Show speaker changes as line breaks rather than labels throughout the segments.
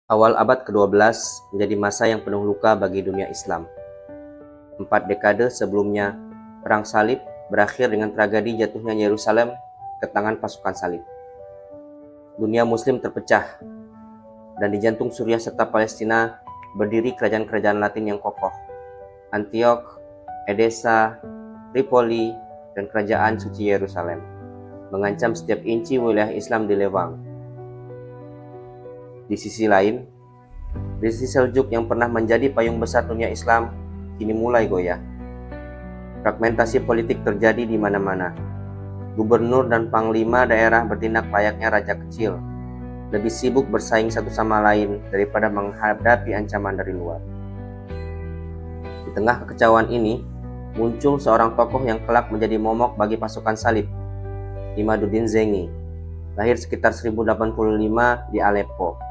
Awal abad ke-12 menjadi masa yang penuh luka bagi dunia Islam. 4 dekade sebelumnya, Perang Salib berakhir dengan tragedi jatuhnya Yerusalem ke tangan pasukan salib. Dunia Muslim terpecah, dan di jantung Suriah serta Palestina berdiri kerajaan-kerajaan Latin yang kokoh. Antioch, Edessa, Tripoli, dan Kerajaan Suci Yerusalem, mengancam setiap inci wilayah Islam di Levant. Di sisi lain, dinasti Seljuk yang pernah menjadi payung besar dunia Islam kini mulai goyah. Fragmentasi politik terjadi di mana-mana. Gubernur dan panglima daerah bertindak layaknya raja kecil, lebih sibuk bersaing satu sama lain daripada menghadapi ancaman dari luar. Di tengah kekacauan ini, muncul seorang tokoh yang kelak menjadi momok bagi pasukan salib, Imaduddin Zengi, lahir sekitar 1085 di Aleppo.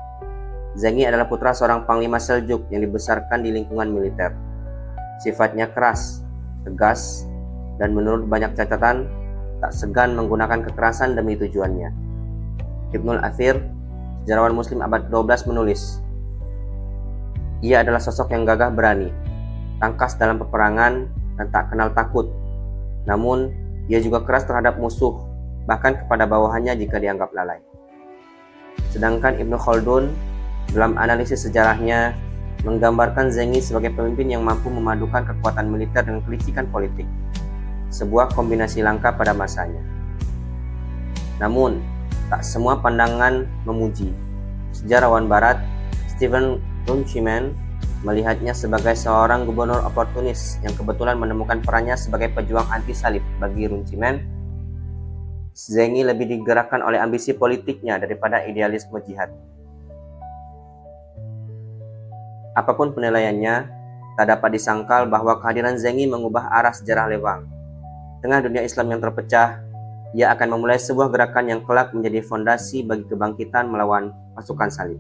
Zengi adalah putra seorang panglima Seljuk yang dibesarkan di lingkungan militer. Sifatnya keras, tegas, dan menurut banyak catatan, tak segan menggunakan kekerasan demi tujuannya. Ibnul Athir, sejarawan Muslim abad ke-12 menulis, ia adalah sosok yang gagah berani, tangkas dalam peperangan, dan tak kenal takut. Namun, ia juga keras terhadap musuh, bahkan kepada bawahannya jika dianggap lalai. Sedangkan Ibnu Khaldun dalam analisis sejarahnya menggambarkan Zengi sebagai pemimpin yang mampu memadukan kekuatan militer dengan kelicikan politik, sebuah kombinasi langka pada masanya. Namun, tak semua pandangan memuji. Sejarawan Barat, Stephen Runciman, melihatnya sebagai seorang gubernur oportunis yang kebetulan menemukan perannya sebagai pejuang anti-salib. Bagi Runciman, Zengi lebih digerakkan oleh ambisi politiknya daripada idealisme jihad. Apapun penilaiannya, tak dapat disangkal bahwa kehadiran Zengi mengubah arah sejarah Levant. Tengah dunia Islam yang terpecah, ia akan memulai sebuah gerakan yang kelak menjadi fondasi bagi kebangkitan melawan pasukan salib.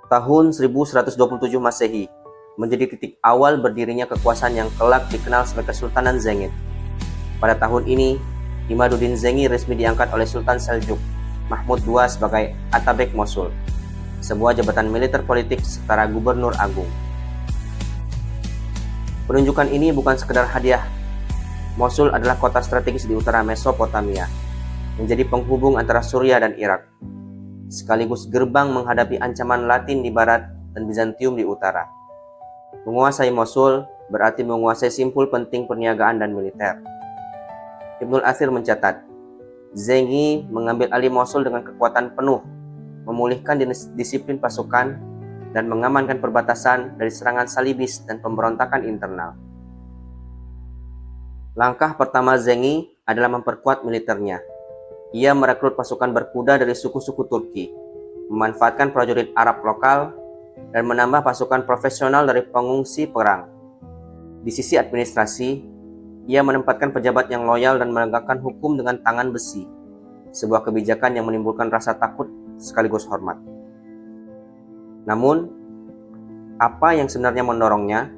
Tahun 1127 Masehi menjadi titik awal berdirinya kekuasaan yang kelak dikenal sebagai Kesultanan Zengid. Pada tahun ini, Imaduddin Zengi resmi diangkat oleh Sultan Seljuk Mahmud II sebagai Atabek Mosul, sebuah jabatan militer politik setara gubernur agung. Penunjukan ini bukan sekedar hadiah. Mosul adalah kota strategis di utara Mesopotamia, menjadi penghubung antara Suriah dan Irak, sekaligus gerbang menghadapi ancaman Latin di barat dan Bizantium di utara. Menguasai Mosul berarti menguasai simpul penting perniagaan dan militer. Ibnul Athir mencatat, Zengi mengambil alih Mosul dengan kekuatan penuh, memulihkan disiplin pasukan, dan mengamankan perbatasan dari serangan salibis dan pemberontakan internal. Langkah pertama Zengi adalah memperkuat militernya. Ia merekrut pasukan berkuda dari suku-suku Turki, memanfaatkan prajurit Arab lokal, dan menambah pasukan profesional dari pengungsi perang. Di sisi administrasi, ia menempatkan pejabat yang loyal dan menegakkan hukum dengan tangan besi, sebuah kebijakan yang menimbulkan rasa takut sekaligus hormat. Namun, apa yang sebenarnya mendorongnya?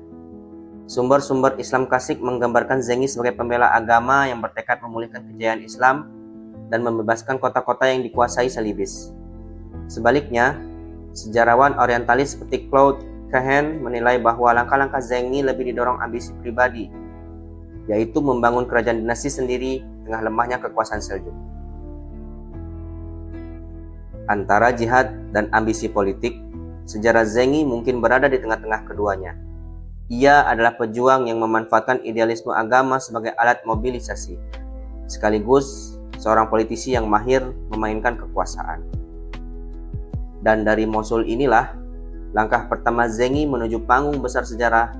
Sumber-sumber Islam klasik menggambarkan Zengi sebagai pembela agama yang bertekad memulihkan kejayaan Islam dan membebaskan kota-kota yang dikuasai salibis. Sebaliknya, sejarawan orientalis seperti Claude Cahn menilai bahwa langkah-langkah Zengi lebih didorong ambisi pribadi, yaitu membangun kerajaan dinasti sendiri tengah lemahnya kekuasaan Seljuk. Antara jihad dan ambisi politik, sejarah Zengi mungkin berada di tengah-tengah keduanya. Ia adalah pejuang yang memanfaatkan idealisme agama sebagai alat mobilisasi, sekaligus seorang politisi yang mahir memainkan kekuasaan. Dan dari Mosul inilah, langkah pertama Zengi menuju panggung besar sejarah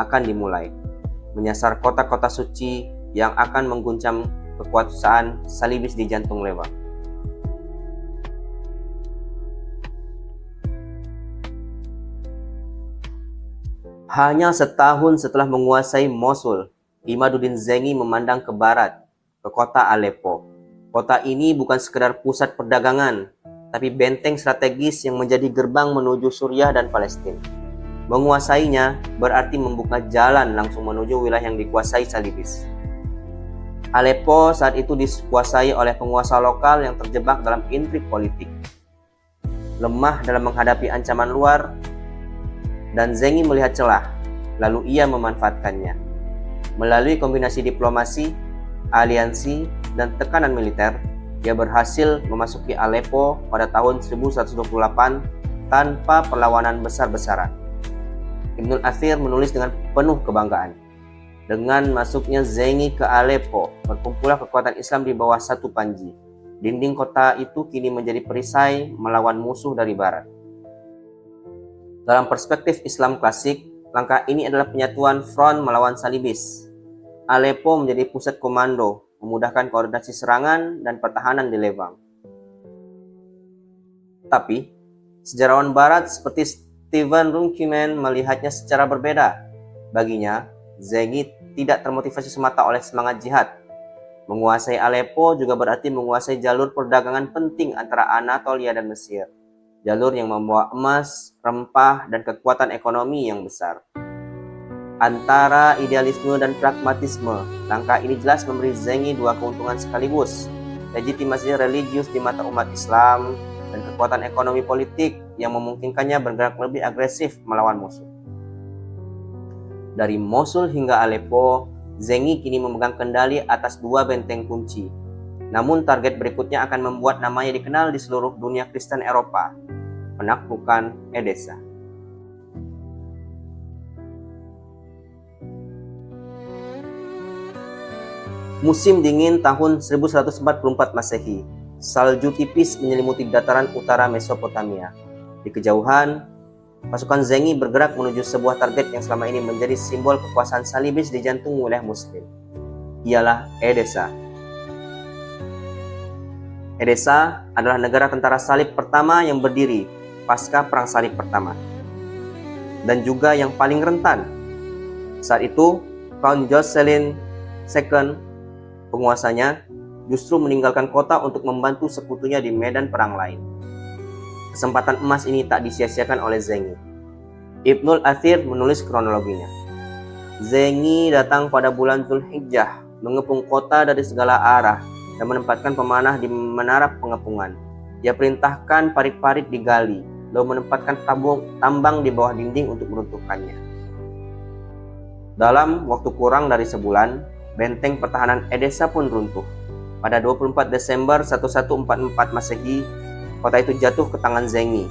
akan dimulai, menyasar kota-kota suci yang akan mengguncang kekuasaan salibis di jantung Levant. Hanya setahun setelah menguasai Mosul, Imaduddin Zengi memandang ke barat, ke kota Aleppo. Kota ini bukan sekedar pusat perdagangan, tapi benteng strategis yang menjadi gerbang menuju Suriah dan Palestina. Menguasainya berarti membuka jalan langsung menuju wilayah yang dikuasai salibis. Aleppo saat itu dikuasai oleh penguasa lokal yang terjebak dalam intrik politik, lemah dalam menghadapi ancaman luar, dan Zengi melihat celah, lalu ia memanfaatkannya. Melalui kombinasi diplomasi, aliansi, dan tekanan militer, dia berhasil memasuki Aleppo pada tahun 1128 tanpa perlawanan besar-besaran. Ibnul Athir menulis dengan penuh kebanggaan. Dengan masuknya Zengi ke Aleppo, berkumpullah kekuatan Islam di bawah satu panji. Dinding kota itu kini menjadi perisai melawan musuh dari barat. Dalam perspektif Islam klasik, langkah ini adalah penyatuan front melawan Salibis. Aleppo menjadi pusat komando, memudahkan koordinasi serangan dan pertahanan di Levant. Tapi, sejarawan barat seperti Steven Runciman melihatnya secara berbeda. Baginya, Zengi tidak termotivasi semata oleh semangat jihad. Menguasai Aleppo juga berarti menguasai jalur perdagangan penting antara Anatolia dan Mesir. Jalur yang membawa emas, rempah, dan kekuatan ekonomi yang besar. Antara idealisme dan pragmatisme, langkah ini jelas memberi Zengi dua keuntungan sekaligus. Legitimasi religius di mata umat Islam dan kekuatan ekonomi politik yang memungkinkannya bergerak lebih agresif melawan musuh. Dari Mosul hingga Aleppo, Zengi kini memegang kendali atas dua benteng kunci. Namun target berikutnya akan membuat namanya dikenal di seluruh dunia Kristen Eropa, penaklukan Edessa. Musim dingin tahun 1144 Masehi, salju tipis menyelimuti dataran utara Mesopotamia. Di kejauhan, pasukan Zengi bergerak menuju sebuah target yang selama ini menjadi simbol kekuasaan Salibis di jantung wilayah Muslim. Ialah Edessa. Edessa adalah negara tentara salib pertama yang berdiri pasca Perang Salib Pertama, dan juga yang paling rentan. Saat itu, Count Jocelyn II, penguasanya, justru meninggalkan kota untuk membantu sekutunya di medan perang lain. Kesempatan emas ini tak disia-siakan oleh Zengi. Ibnul Athir menulis kronologinya. Zengi datang pada bulan Zulhijjah, mengepung kota dari segala arah dan menempatkan pemanah di menara pengepungan. Dia perintahkan parit-parit digali, lalu menempatkan tambang di bawah dinding untuk meruntuhkannya. Dalam waktu kurang dari sebulan, benteng pertahanan Edessa pun runtuh. Pada 24 Desember 1144 Masehi, kota itu jatuh ke tangan Zengi.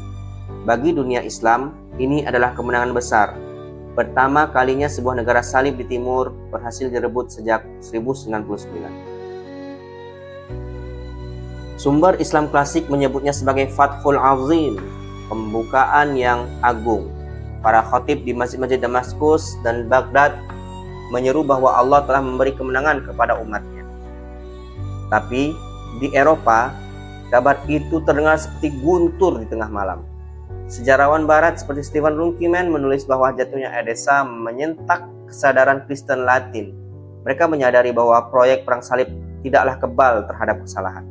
Bagi dunia Islam, ini adalah kemenangan besar. Pertama kalinya sebuah negara salib di timur berhasil direbut sejak 1099. Sumber Islam klasik menyebutnya sebagai Fathul Azim, pembukaan yang agung. Para khatib di masjid-masjid Damaskus dan Baghdad menyeru bahwa Allah telah memberi kemenangan kepada umatnya. Tapi di Eropa, kabar itu terdengar seperti guntur di tengah malam. Sejarawan barat seperti Steven Runciman menulis bahwa jatuhnya Edessa menyentak kesadaran Kristen Latin. Mereka menyadari bahwa proyek perang salib tidaklah kebal terhadap kesalahan.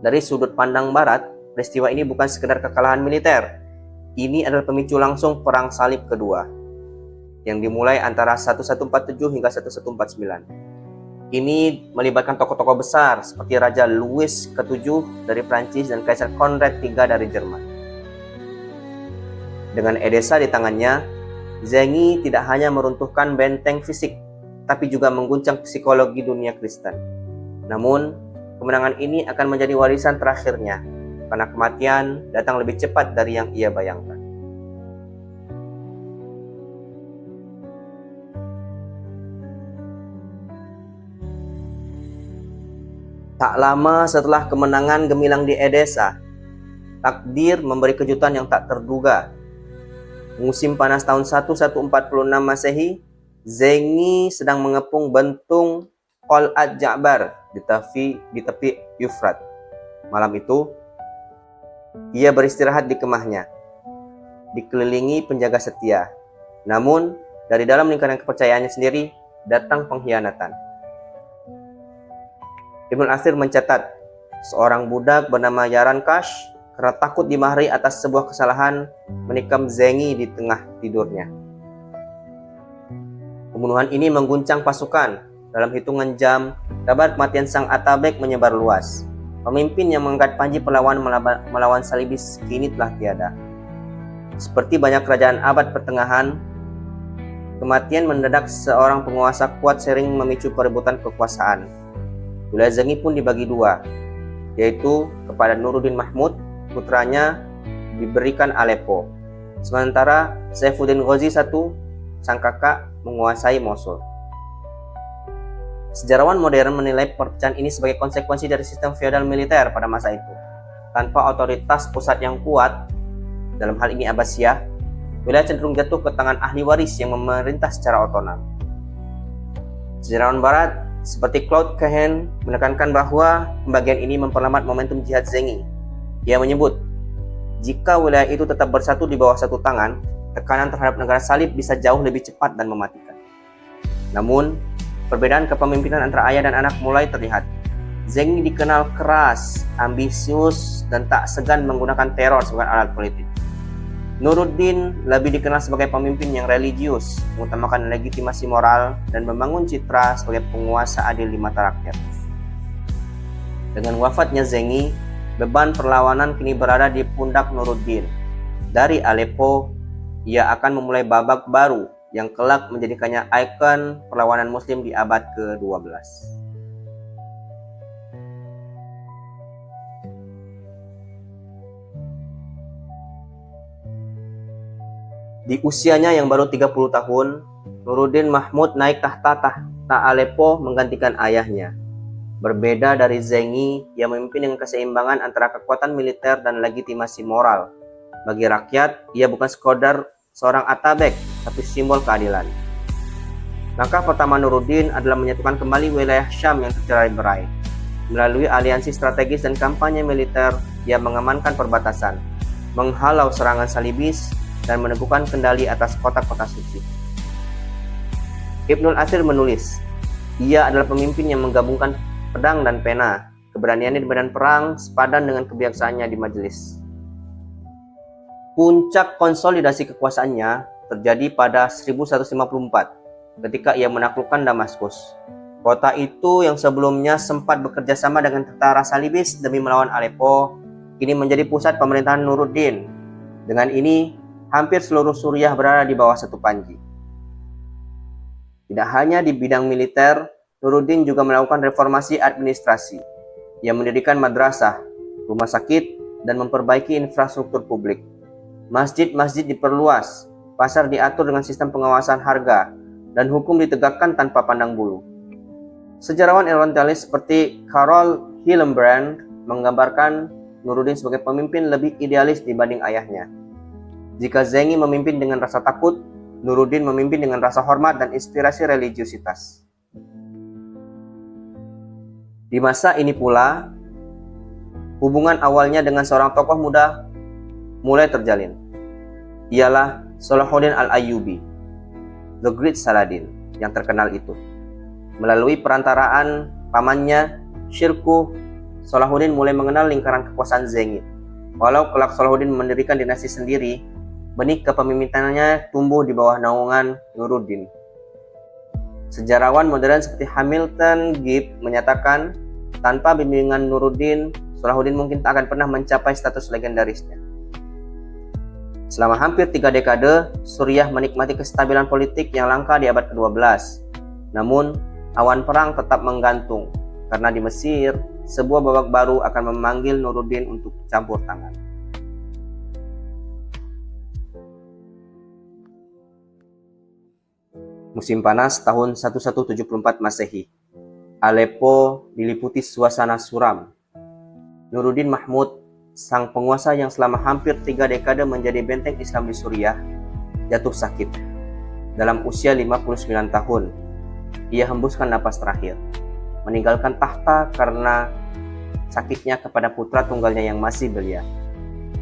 Dari sudut pandang barat, peristiwa ini bukan sekedar kekalahan militer. Ini adalah pemicu langsung perang salib kedua, yang dimulai antara 1147 hingga 1149. Ini melibatkan tokoh-tokoh besar seperti Raja Louis ke-7 dari Prancis dan Kaisar Konrad III dari Jerman. Dengan Edessa di tangannya, Zengi tidak hanya meruntuhkan benteng fisik, tapi juga mengguncang psikologi dunia Kristen. Namun, kemenangan ini akan menjadi warisan terakhirnya, karena kematian datang lebih cepat dari yang ia bayangkan. Tak lama setelah kemenangan gemilang di Edessa, takdir memberi kejutan yang tak terduga. Musim panas tahun 1146 Masehi, Zengi sedang mengepung bentung Qal'at Ja'bar di tepi Yufrat. Malam itu, ia beristirahat di kemahnya, dikelilingi penjaga setia. Namun, dari dalam lingkaran kepercayaannya sendiri, datang pengkhianatan. Ibnul Athir mencatat, seorang budak bernama Yarankash karena takut dimarahi atas sebuah kesalahan menikam Zengi di tengah tidurnya. Pembunuhan ini mengguncang pasukan, dalam hitungan jam, kabar kematian sang Atabek menyebar luas. Pemimpin yang mengangkat panji perlawanan melawan Salibis kini telah tiada. Seperti banyak kerajaan abad pertengahan, kematian mendadak seorang penguasa kuat sering memicu perebutan kekuasaan. Wilayah Zengi pun dibagi dua, yaitu kepada Nuruddin Mahmud, putranya diberikan Aleppo, sementara Saifuddin Ghazi I, sang kakak, menguasai Mosul. Sejarawan modern menilai perpecahan ini sebagai konsekuensi dari sistem feodal militer pada masa itu. Tanpa otoritas pusat yang kuat, dalam hal ini Abbasiyah, wilayah cenderung jatuh ke tangan ahli waris yang memerintah secara otonom. Sejarawan barat seperti Claude Cahn menekankan bahwa pembagian ini memperlambat momentum jihad Zengi. Ia menyebut, jika wilayah itu tetap bersatu di bawah satu tangan, tekanan terhadap negara salib bisa jauh lebih cepat dan mematikan. Namun, perbedaan kepemimpinan antara ayah dan anak mulai terlihat. Zengi dikenal keras, ambisius, dan tak segan menggunakan teror sebagai alat politik. Nuruddin lebih dikenal sebagai pemimpin yang religius, mengutamakan legitimasi moral, dan membangun citra sebagai penguasa adil di mata rakyat. Dengan wafatnya Zengi, beban perlawanan kini berada di pundak Nuruddin. Dari Aleppo, ia akan memulai babak baru yang kelak menjadikannya ikon perlawanan Muslim di abad ke-12. Di usianya yang baru 30 tahun, Nuruddin Mahmud naik tahta Aleppo menggantikan ayahnya. Berbeda dari Zengi, ia memimpin dengan keseimbangan antara kekuatan militer dan legitimasi moral. Bagi rakyat, ia bukan sekadar seorang Atabek, tapi simbol keadilan. Langkah pertama Nuruddin adalah menyatukan kembali wilayah Syam yang tercerai-berai. Melalui aliansi strategis dan kampanye militer, ia mengamankan perbatasan, menghalau serangan Salibis, dan meneguhkan kendali atas kota-kota suci. Ibnul Athir menulis, ia adalah pemimpin yang menggabungkan pedang dan pena, keberaniannya di medan perang sepadan dengan kebiasaannya di majelis. Puncak konsolidasi kekuasaannya terjadi pada 1154 ketika ia menaklukkan Damaskus. Kota itu yang sebelumnya sempat bekerja sama dengan tentara Salibis demi melawan Aleppo, kini menjadi pusat pemerintahan Nuruddin. Dengan ini, hampir seluruh Suriah berada di bawah satu panji. Tidak hanya di bidang militer, Nuruddin juga melakukan reformasi administrasi. Ia mendirikan madrasah, rumah sakit, dan memperbaiki infrastruktur publik. Masjid-masjid diperluas, pasar diatur dengan sistem pengawasan harga, dan hukum ditegakkan tanpa pandang bulu. Sejarawan orientalis seperti Karol Hillenbrand menggambarkan Nuruddin sebagai pemimpin lebih idealis dibanding ayahnya. Jika Zengi memimpin dengan rasa takut, Nuruddin memimpin dengan rasa hormat dan inspirasi religiusitas. Di masa ini pula, hubungan awalnya dengan seorang tokoh muda mulai terjalin. Ialah Salahuddin Al-Ayyubi, The Great Saladin, yang terkenal itu. Melalui perantaraan pamannya, Shirkuh, Salahuddin mulai mengenal lingkaran kekuasaan Zengi. Walau kelak Salahuddin mendirikan dinasti sendiri, benih kepemimpinannya tumbuh di bawah naungan Nuruddin. Sejarawan modern seperti Hamilton Gibb menyatakan, tanpa bimbingan Nuruddin, Salahuddin mungkin tak akan pernah mencapai status legendarisnya. Selama hampir 3 dekade, Suriah menikmati kestabilan politik yang langka di abad ke-12. Namun, awan perang tetap menggantung, karena di Mesir, sebuah babak baru akan memanggil Nuruddin untuk campur tangan. Musim panas tahun 1174 Masehi. Aleppo diliputi suasana suram. Nuruddin Mahmud, sang penguasa yang selama hampir 3 dekade menjadi benteng Islam di Suriah, jatuh sakit. Dalam usia 59 tahun, ia hembuskan napas terakhir, meninggalkan tahta karena sakitnya kepada putra tunggalnya yang masih belia,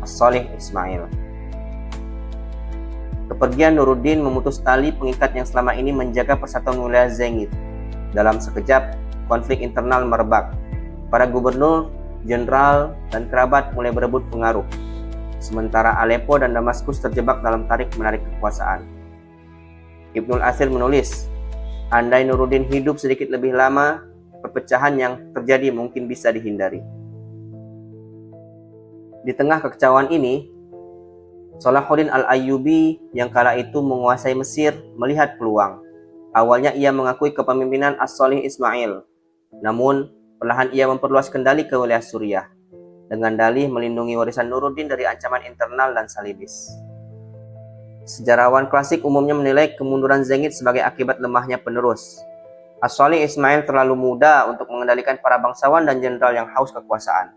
As-Shalih Ismail. Kepergian Nuruddin memutus tali pengikat yang selama ini menjaga persatuan wilayah Zengi. Dalam sekejap, konflik internal merebak. Para gubernur, jenderal, dan kerabat mulai berebut pengaruh. Sementara Aleppo dan Damaskus terjebak dalam tarik-menarik kekuasaan. Ibnul Athir menulis, Andai Nuruddin hidup sedikit lebih lama, perpecahan yang terjadi mungkin bisa dihindari. Di tengah kekecauan ini, Salahuddin Al-Ayyubi yang kala itu menguasai Mesir melihat peluang. Awalnya ia mengakui kepemimpinan As-Salih Ismail, namun perlahan ia memperluas kendali ke wilayah Suriah dengan dalih melindungi warisan Nuruddin dari ancaman internal dan salibis. Sejarawan klasik umumnya menilai kemunduran Zengid sebagai akibat lemahnya penerus. As-Salih Ismail terlalu muda untuk mengendalikan para bangsawan dan jenderal yang haus kekuasaan.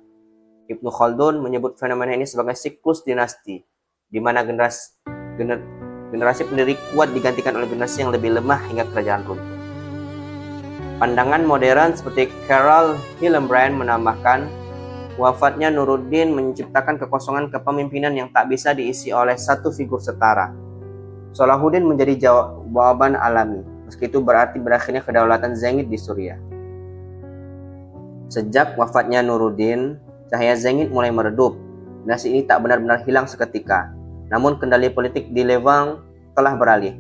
Ibnu Khaldun menyebut fenomena ini sebagai siklus dinasti, di mana generasi pendiri kuat digantikan oleh generasi yang lebih lemah hingga kerajaan runtuh. Pandangan modern seperti Karl Hillenbrand menambahkan, wafatnya Nuruddin menciptakan kekosongan kepemimpinan yang tak bisa diisi oleh satu figur setara. Salahuddin menjadi jawaban alami, meski itu berarti berakhirnya kedaulatan Zengid di Suriah. Sejak wafatnya Nuruddin, cahaya Zengid mulai meredup. Dinasti ini tak benar-benar hilang seketika, namun kendali politik di Levant telah beralih,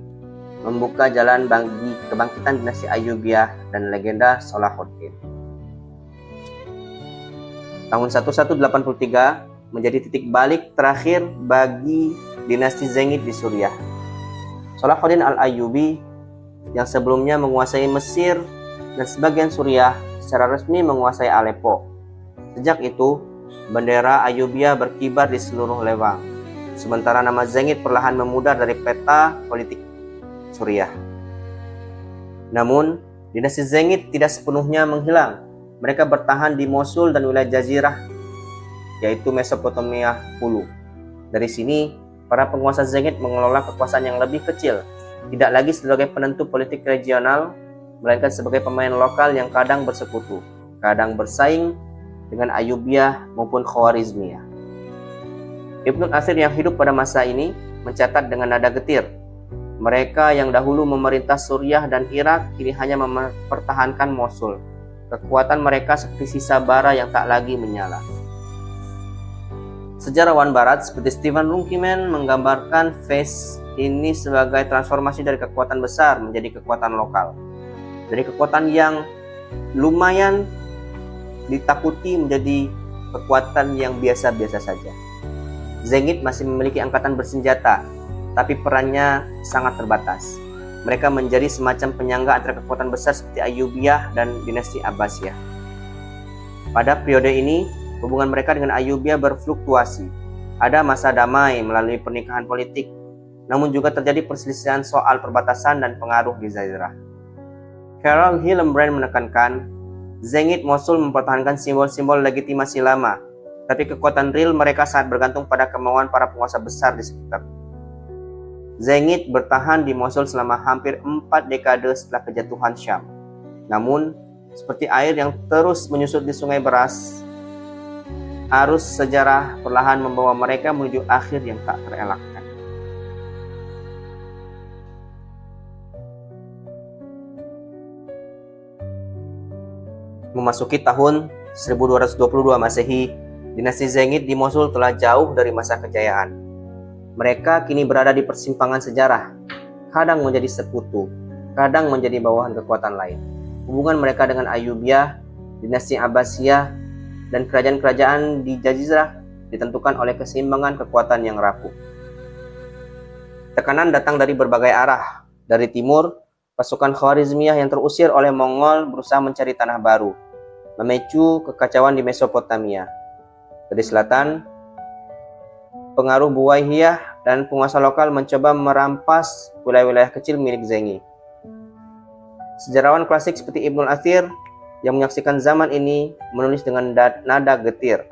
membuka jalan bagi kebangkitan dinasti Ayyubiyah dan legenda Salahuddin. Tahun 1183 menjadi titik balik terakhir bagi dinasti Zengid di Suriah. Salahuddin Al-Ayyubi yang sebelumnya menguasai Mesir dan sebagian Suriah secara resmi menguasai Aleppo. Sejak itu, bendera Ayyubiyah berkibar di seluruh Levant, sementara nama Zengid perlahan memudar dari peta politik Suriah. Namun, dinasti Zengid tidak sepenuhnya menghilang. Mereka bertahan di Mosul dan wilayah Jazirah, yaitu Mesopotamia Hulu. Dari sini, para penguasa Zengid mengelola kekuasaan yang lebih kecil, tidak lagi sebagai penentu politik regional, melainkan sebagai pemain lokal yang kadang bersekutu, kadang bersaing dengan Ayyubiyah maupun Khawarizmiyah. Ibnu Athir yang hidup pada masa ini mencatat dengan nada getir, mereka yang dahulu memerintah Suriah dan Irak kini hanya mempertahankan Mosul. Kekuatan mereka seperti sisa bara yang tak lagi menyala. Sejarawan barat seperti Stephen Runkeman menggambarkan fase ini sebagai transformasi dari kekuatan besar menjadi kekuatan lokal. Dari kekuatan yang lumayan ditakuti menjadi kekuatan yang biasa-biasa saja. Zengid masih memiliki angkatan bersenjata, tapi perannya sangat terbatas. Mereka menjadi semacam penyangga antara kekuatan besar seperti Ayyubiyah dan dinasti Abbasiyah. Pada periode ini, hubungan mereka dengan Ayyubiyah berfluktuasi. Ada masa damai melalui pernikahan politik, namun juga terjadi perselisihan soal perbatasan dan pengaruh di Jazirah. Karl Hillenbrand menekankan, Zengid Mosul mempertahankan simbol-simbol legitimasi lama, tapi kekuatan real mereka sangat bergantung pada kemauan para penguasa besar di sekitar. Zengid bertahan di Mosul selama hampir 4 dekade setelah kejatuhan Syam. Namun, seperti air yang terus menyusut di sungai beras, arus sejarah perlahan membawa mereka menuju akhir yang tak terelakkan. Memasuki tahun 1222 Masehi, dinasti Zengid di Mosul telah jauh dari masa kejayaan. Mereka kini berada di persimpangan sejarah, kadang menjadi sekutu, kadang menjadi bawahan kekuatan lain. Hubungan mereka dengan Ayyubiyah, dinasti Abbasiyah, dan kerajaan-kerajaan di Jazirah ditentukan oleh keseimbangan kekuatan yang rapuh. Tekanan datang dari berbagai arah. Dari timur, pasukan Khawarizmiyah yang terusir oleh Mongol berusaha mencari tanah baru, memicu kekacauan di Mesopotamia. Dari selatan, pengaruh Buwaihiyah dan penguasa lokal mencoba merampas wilayah-wilayah kecil milik Zengid. Sejarawan klasik seperti Ibnu Athir yang menyaksikan zaman ini menulis dengan nada getir.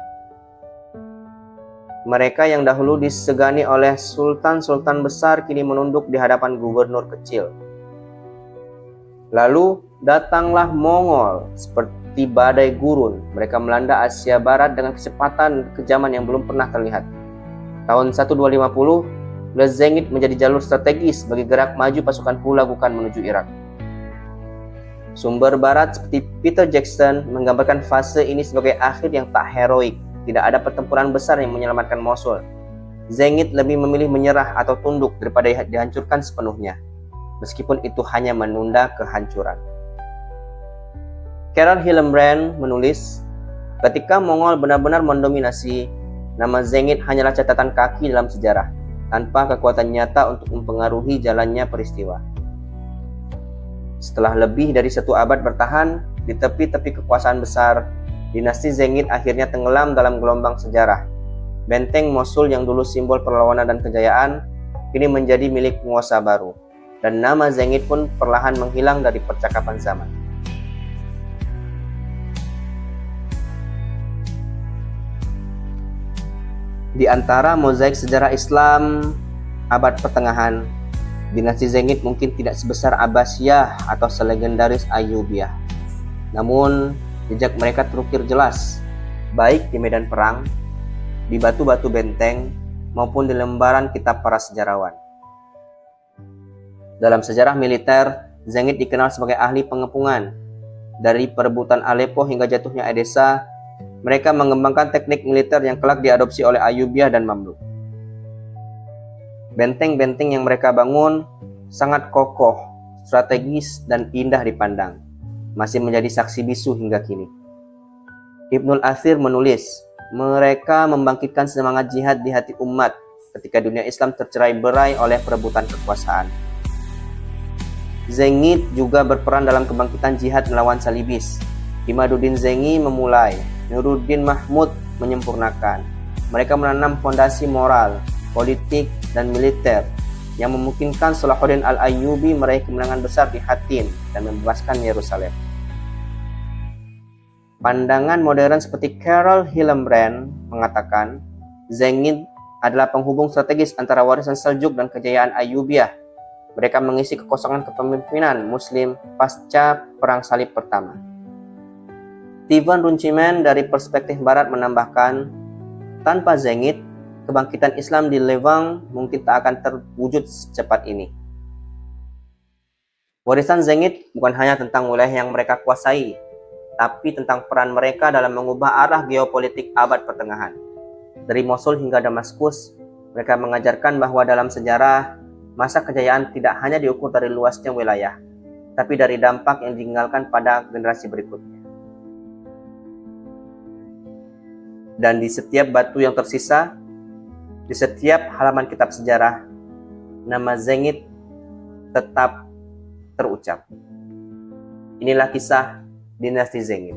Mereka yang dahulu disegani oleh sultan-sultan besar kini menunduk di hadapan gubernur kecil. Lalu datanglah Mongol seperti badai gurun. Mereka melanda Asia Barat dengan kecepatan kejaman yang belum pernah terlihat. Tahun 1250, wilayah Zengid menjadi jalur strategis bagi gerak maju pasukan Hulagukan menuju Irak. Sumber barat seperti Peter Jackson menggambarkan fase ini sebagai akhir yang tak heroik. Tidak ada pertempuran besar yang menyelamatkan Mosul. Zengid lebih memilih menyerah atau tunduk daripada dihancurkan sepenuhnya. meskipun itu hanya menunda kehancuran. Karel Hillenbrand menulis, ketika Mongol benar-benar mendominasi, nama Zengid hanyalah catatan kaki dalam sejarah, tanpa kekuatan nyata untuk mempengaruhi jalannya peristiwa. Setelah lebih dari 1 abad bertahan di tepi-tepi kekuasaan besar, dinasti Zengid akhirnya tenggelam dalam gelombang sejarah. Benteng Mosul yang dulu simbol perlawanan dan kejayaan, kini menjadi milik penguasa baru, dan nama Zengid pun perlahan menghilang dari percakapan zaman. Di antara mozaik sejarah Islam abad pertengahan, dinasti Zengid mungkin tidak sebesar Abbasiyah atau selegendaris Ayyubiyah. Namun, jejak mereka terukir jelas, baik di medan perang, di batu-batu benteng, maupun di lembaran kitab para sejarawan. Dalam sejarah militer, Zengid dikenal sebagai ahli pengepungan. Dari perebutan Aleppo hingga jatuhnya Edessa, mereka mengembangkan teknik militer yang kelak diadopsi oleh Ayyubiyah dan Mamluk. Benteng-benteng yang mereka bangun sangat kokoh, strategis, dan indah dipandang, masih menjadi saksi bisu hingga kini. Ibnul Athir menulis, mereka membangkitkan semangat jihad di hati umat ketika dunia Islam tercerai-berai oleh perebutan kekuasaan. Zengid juga berperan dalam kebangkitan jihad melawan Salibis. Imaduddin Zengi memulai, Nuruddin Mahmud menyempurnakan. Mereka menanam fondasi moral, politik, dan militer yang memungkinkan Salahuddin Al-Ayyubi meraih kemenangan besar di Hattin dan membebaskan Yerusalem. Pandangan modern seperti Karel Hillenbrand mengatakan, Zengid adalah penghubung strategis antara warisan Seljuk dan kejayaan Ayyubiyah. Mereka mengisi kekosongan kepemimpinan Muslim pasca Perang Salib Pertama. Steven Runciman dari perspektif Barat menambahkan, tanpa Zengid, kebangkitan Islam di Levant mungkin tak akan terwujud secepat ini. Warisan Zengid bukan hanya tentang wilayah yang mereka kuasai, tapi tentang peran mereka dalam mengubah arah geopolitik abad pertengahan. Dari Mosul hingga Damaskus, mereka mengajarkan bahwa dalam sejarah, masa kejayaan tidak hanya diukur dari luasnya wilayah, tapi dari dampak yang ditinggalkan pada generasi berikutnya. Dan di setiap batu yang tersisa, di setiap halaman kitab sejarah, nama Zengid tetap terucap. Inilah kisah dinasti Zengid.